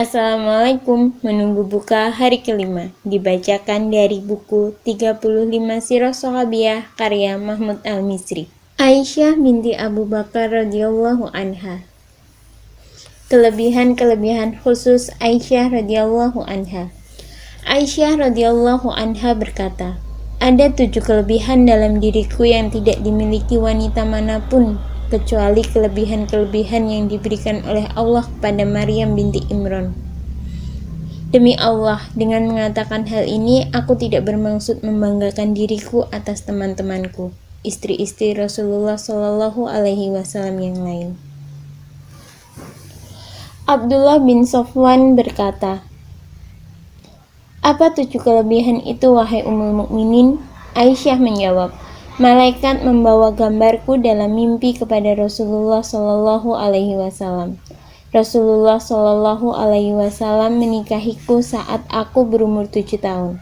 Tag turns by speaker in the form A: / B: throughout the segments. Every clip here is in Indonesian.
A: Assalamualaikum, menunggu buka hari kelima, dibacakan dari buku 35 Sirah Sahabiyah karya Mahmud Al-Misri. Aisyah binti Abu Bakar radhiyallahu anha. Kelebihan-kelebihan khusus Aisyah radhiyallahu anha. Aisyah radhiyallahu anha berkata, ada 7 kelebihan dalam diriku yang tidak dimiliki wanita manapun, kecuali kelebihan-kelebihan yang diberikan oleh Allah kepada Maryam binti Imran. Demi Allah, dengan mengatakan hal ini, aku tidak bermaksud membanggakan diriku atas teman-temanku, istri-istri Rasulullah Shallallahu Alaihi Wasallam yang lain. Abdullah bin Sofwan berkata, apa 7 kelebihan itu, wahai Ummul Mukminin? Aisyah menjawab, malaikat membawa gambarku dalam mimpi kepada Rasulullah Shallallahu Alaihi Wasallam. Rasulullah Shallallahu Alaihi Wasallam menikahiku saat aku berumur 7 tahun,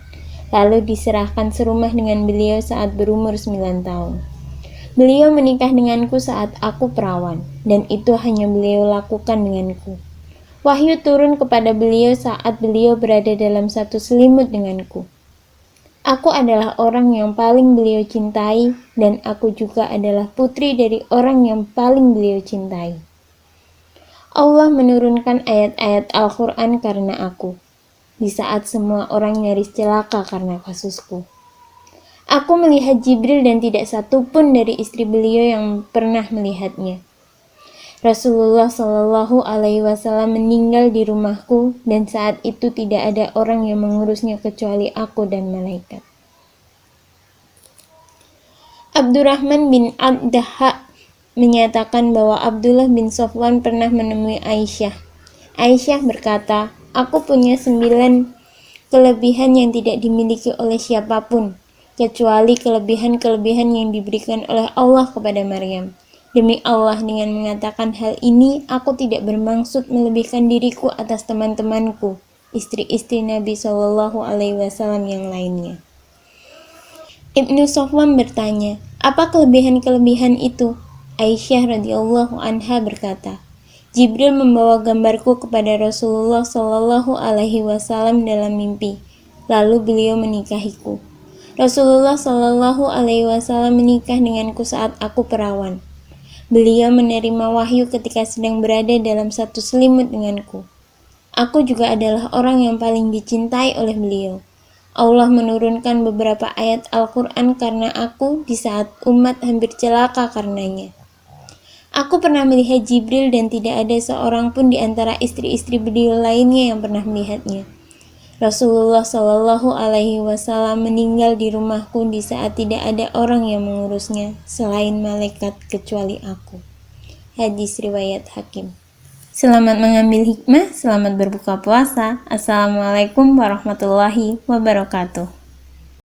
A: lalu diserahkan serumah dengan beliau saat berumur 9 tahun. Beliau menikah denganku saat aku perawan, dan itu hanya beliau lakukan denganku. Wahyu turun kepada beliau saat beliau berada dalam satu selimut denganku. Aku adalah orang yang paling beliau cintai, dan aku juga adalah putri dari orang yang paling beliau cintai. Allah menurunkan ayat-ayat Al-Quran karena aku, di saat semua orang nyaris celaka karena kasusku. Aku melihat Jibril dan tidak satu pun dari istri beliau yang pernah melihatnya. Rasulullah Shallallahu Alaihi Wasallam meninggal di rumahku, dan saat itu tidak ada orang yang mengurusnya kecuali aku dan malaikat. Abdurrahman bin Abdahha menyatakan bahwa Abdullah bin Sofwan pernah menemui Aisyah. Aisyah berkata, aku punya 9 kelebihan yang tidak dimiliki oleh siapapun, kecuali kelebihan-kelebihan yang diberikan oleh Allah kepada Maryam. Demi Allah, dengan mengatakan hal ini, aku tidak bermaksud melebihkan diriku atas teman-temanku, istri-istri Nabi Shallallahu Alaihi Wasallam yang lainnya. Ibnu Sofwan bertanya, apa kelebihan-kelebihan itu? Aisyah radhiyallahu anha berkata, Jibril membawa gambarku kepada Rasulullah Shallallahu Alaihi Wasallam dalam mimpi, lalu beliau menikahiku. Rasulullah Shallallahu Alaihi Wasallam menikah denganku saat aku perawan. Beliau menerima wahyu ketika sedang berada dalam satu selimut denganku. Aku juga adalah orang yang paling dicintai oleh beliau. Allah menurunkan beberapa ayat Al-Quran karena aku di saat umat hampir celaka karenanya. Aku pernah melihat Jibril dan tidak ada seorang pun di antara istri-istri beliau lainnya yang pernah melihatnya. Rasulullah Shallallahu Alaihi Wasallam meninggal di rumahku di saat tidak ada orang yang mengurusnya selain malaikat kecuali aku. Hadis riwayat Hakim. Selamat mengambil hikmah, selamat berbuka puasa. Assalamualaikum warahmatullahi wabarakatuh.